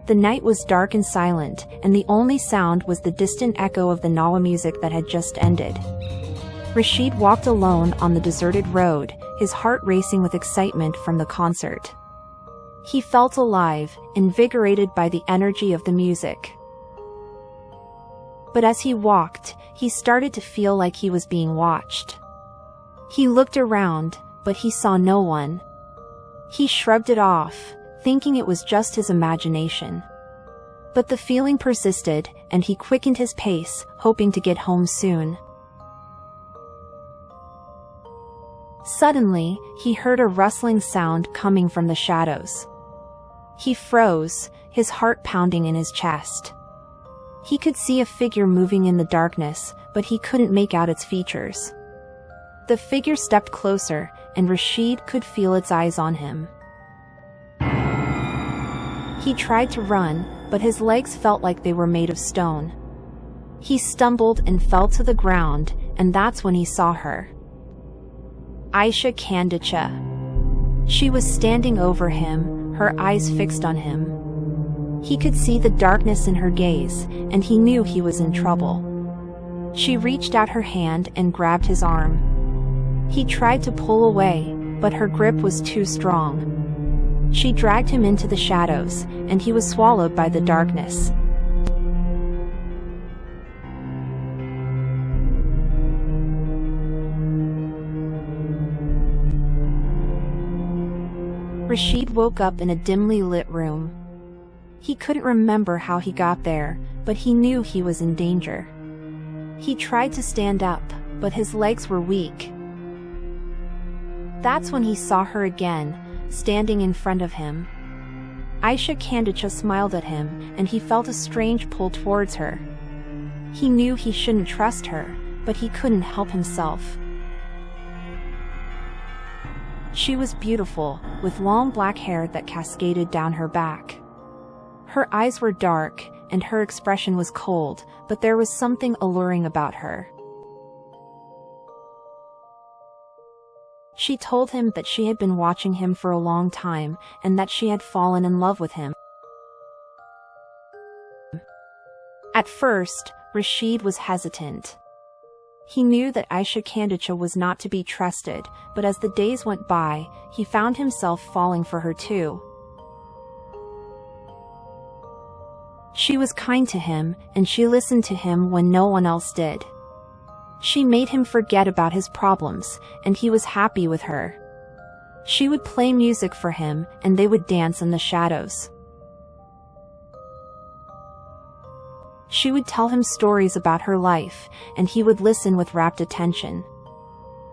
The night was dark and silent, and the only sound was the distant echo of the Gnawa music that had just ended. Rachid walked alone on the deserted road, his heart racing with excitement from the concert. He felt alive, invigorated by the energy of the music. But as he walked, he started to feel like he was being watched. He looked around, but he saw no one. He shrugged it off, thinking it was just his imagination. But the feeling persisted, and he quickened his pace, hoping to get home soon. Suddenly, he heard a rustling sound coming from the shadows. He froze, his heart pounding in his chest. He could see a figure moving in the darkness, but he couldn't make out its features. The figure stepped closer, and Rachid could feel its eyes on him. He tried to run, but his legs felt like they were made of stone. He stumbled and fell to the ground, and that's when he saw her. Aicha Kandicha. She was standing over him, her eyes fixed on him. He could see the darkness in her gaze, and he knew he was in trouble. She reached out her hand and grabbed his arm. He tried to pull away, but her grip was too strong. She dragged him into the shadows, and he was swallowed by the darkness. Rachid woke up in a dimly lit room. He couldn't remember how he got there, but he knew he was in danger. He tried to stand up, but his legs were weak. That's when he saw her again, standing in front of him. Aicha Kandicha smiled at him, and he felt a strange pull towards her. He knew he shouldn't trust her, but he couldn't help himself. She was beautiful, with long black hair that cascaded down her back. Her eyes were dark, and her expression was cold, but there was something alluring about her. She told him that she had been watching him for a long time, and that she had fallen in love with him. At first, Rachid was hesitant. He knew that Aicha Kandicha was not to be trusted, but as the days went by, he found himself falling for her too. She was kind to him, and she listened to him when no one else did. She made him forget about his problems, and he was happy with her. She would play music for him, and they would dance in the shadows. She would tell him stories about her life, and he would listen with rapt attention.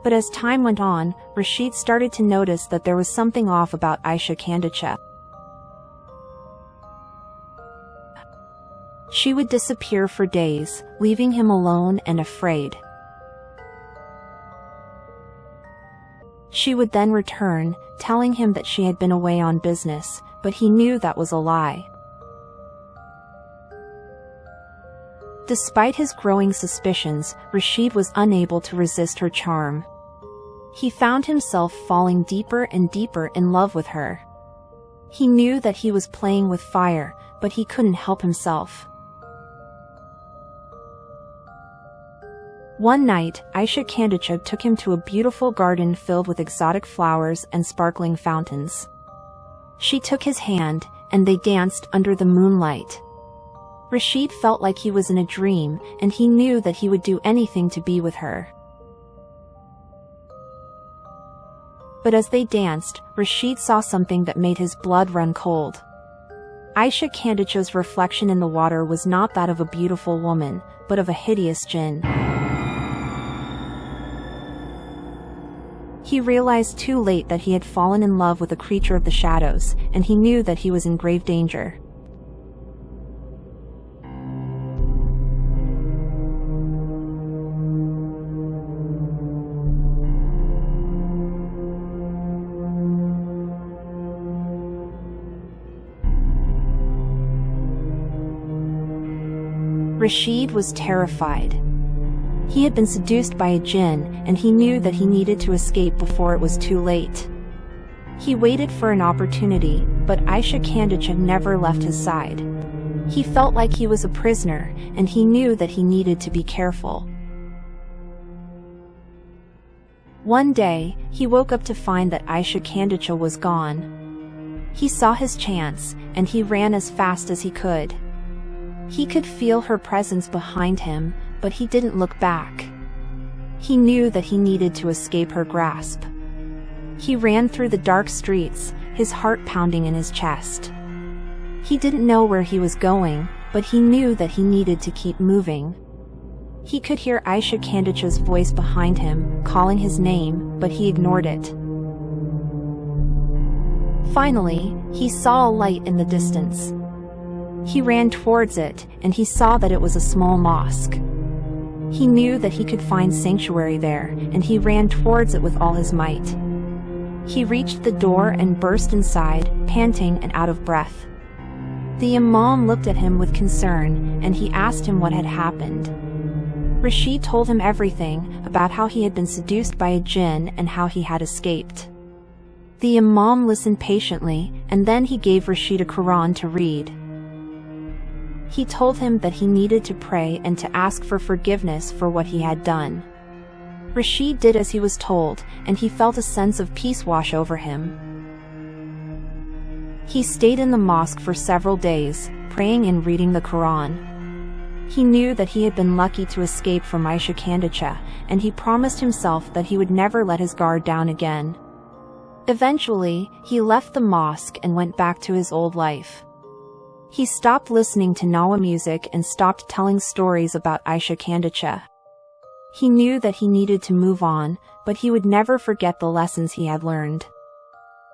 But as time went on, Rachid started to notice that there was something off about Aicha Kandicha. She would disappear for days, leaving him alone and afraid. She would then return, telling him that she had been away on business, but he knew that was a lie. Despite his growing suspicions, Rachid was unable to resist her charm. He found himself falling deeper and deeper in love with her. He knew that he was playing with fire, but he couldn't help himself. One night, Aicha Kandicha took him to a beautiful garden filled with exotic flowers and sparkling fountains. She took his hand, and they danced under the moonlight. Rachid felt like he was in a dream, and he knew that he would do anything to be with her. But as they danced, Rachid saw something that made his blood run cold. Aicha Kandicha's reflection in the water was not that of a beautiful woman, but of a hideous jinn. He realized too late that he had fallen in love with a creature of the shadows, and he knew that he was in grave danger. Rachid was terrified. He had been seduced by a jinn, and he knew that he needed to escape before it was too late. He waited for an opportunity, but Aicha Kandicha never left his side. He felt like he was a prisoner, and he knew that he needed to be careful. One day, he woke up to find that Aicha Kandicha was gone. He saw his chance, and he ran as fast as he could. He could feel her presence behind him, but he didn't look back. He knew that he needed to escape her grasp. He ran through the dark streets, his heart pounding in his chest. He didn't know where he was going, but he knew that he needed to keep moving. He could hear Aicha Kandicha's voice behind him, calling his name, but he ignored it. Finally, he saw a light in the distance. He ran towards it, and he saw that it was a small mosque. He knew that he could find sanctuary there, and he ran towards it with all his might. He reached the door and burst inside, panting and out of breath. The imam looked at him with concern, and he asked him what had happened. Rachid told him everything about how he had been seduced by a jinn and how he had escaped. The imam listened patiently, and then he gave Rachid a Quran to read. He told him that he needed to pray and to ask for forgiveness for what he had done. Rachid did as he was told, and he felt a sense of peace wash over him. He stayed in the mosque for several days, praying and reading the Quran. He knew that he had been lucky to escape from Aicha Kandicha, and he promised himself that he would never let his guard down again. Eventually, he left the mosque and went back to his old life. He stopped listening to Gnawa music and stopped telling stories about Aicha Kandicha. He knew that he needed to move on, but he would never forget the lessons he had learned.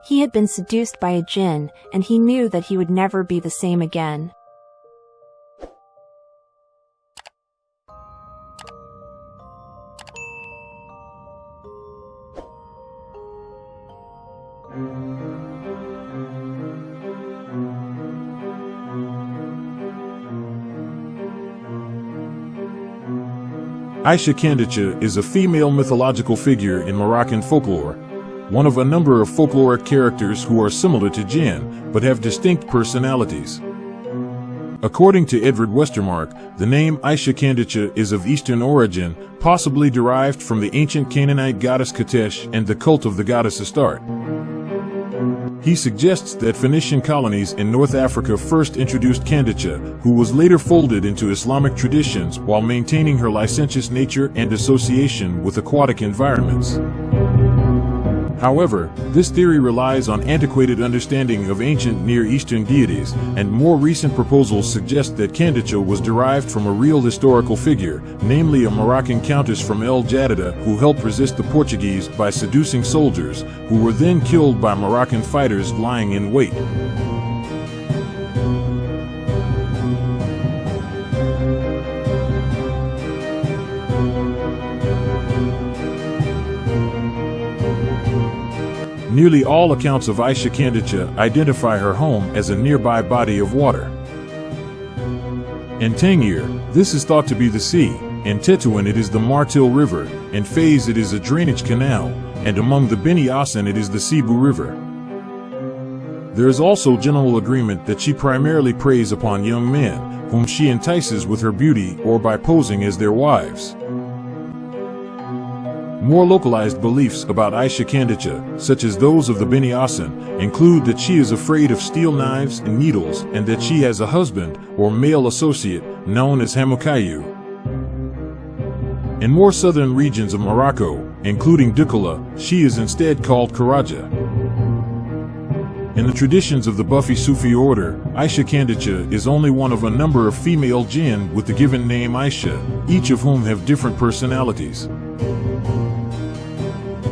He had been seduced by a jinn, and he knew that he would never be the same again. Aicha Kandicha is a female mythological figure in Moroccan folklore, one of a number of folkloric characters who are similar to jinn, but have distinct personalities. According to Edward Westermark, the name Aicha Kandicha is of Eastern origin, possibly derived from the ancient Canaanite goddess Katesh and the cult of the goddess Astarte. He suggests that Phoenician colonies in North Africa first introduced Kandicha, who was later folded into Islamic traditions while maintaining her licentious nature and association with aquatic environments. However, this theory relies on antiquated understanding of ancient Near Eastern deities, and more recent proposals suggest that Kandicha was derived from a real historical figure, namely a Moroccan countess from El Jadida who helped resist the Portuguese by seducing soldiers, who were then killed by Moroccan fighters lying in wait. Nearly all accounts of Aicha Kandicha identify her home as a nearby body of water. In Tangier, this is thought to be the sea, in Tetuan it is the Martil River, in Fez it is a drainage canal, and among the Beni Asan it is the Cebu River. There is also general agreement that she primarily preys upon young men, whom she entices with her beauty or by posing as their wives. More localized beliefs about Aicha Kandicha, such as those of the Beni Asan, include that she is afraid of steel knives and needles and that she has a husband or male associate known as Hamukayu. In more southern regions of Morocco, including Dukala, she is instead called Karaja. In the traditions of the Bufi Sufi order, Aicha Kandicha is only one of a number of female jinn with the given name Aicha, each of whom have different personalities.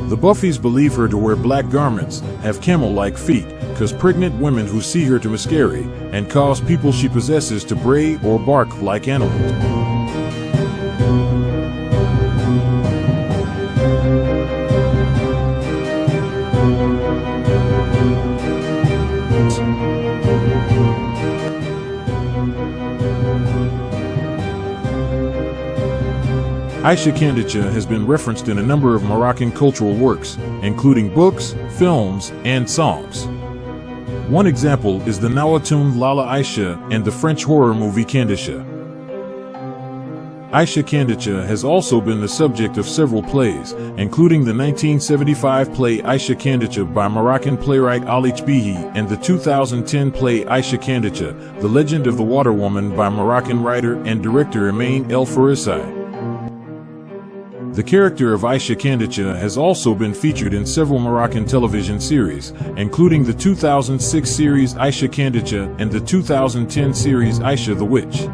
The Bufis believe her to wear black garments, have camel-like feet, cause pregnant women who see her to miscarry, and cause people she possesses to bray or bark like animals. Aicha Kandicha has been referenced in a number of Moroccan cultural works, including books, films, and songs. One example is the Gnawa tune Lala Aicha and the French horror movie Kandicha. Aicha Kandicha has also been the subject of several plays, including the 1975 play Aicha Kandicha by Moroccan playwright Alich Bihi and the 2010 play Aicha Kandicha, The Legend of the Water Woman by Moroccan writer and director Imaine El Farisai. The character of Aicha Kandicha has also been featured in several Moroccan television series, including the 2006 series Aicha Kandicha and the 2010 series Aicha the Witch.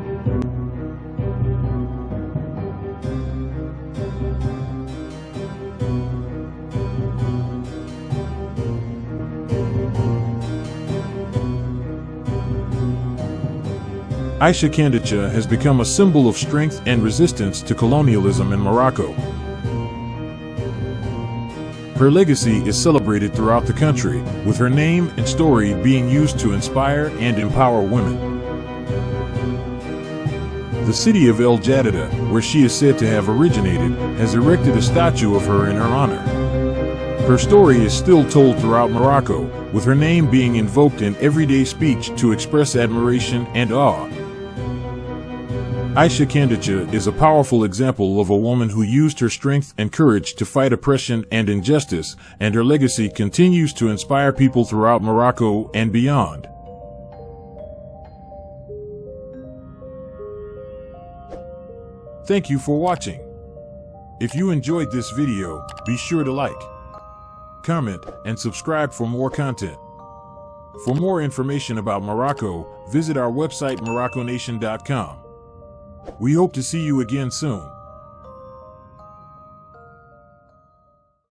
Aicha Kandicha has become a symbol of strength and resistance to colonialism in Morocco. Her legacy is celebrated throughout the country, with her name and story being used to inspire and empower women. The city of El Jadida, where she is said to have originated, has erected a statue of her in her honor. Her story is still told throughout Morocco, with her name being invoked in everyday speech to express admiration and awe. Aicha Kandicha is a powerful example of a woman who used her strength and courage to fight oppression and injustice, and her legacy continues to inspire people throughout Morocco and beyond. Thank you for watching. If you enjoyed this video, be sure to like, comment, and subscribe for more content. For more information about Morocco, visit our website morocconation.com. We hope to see you again soon.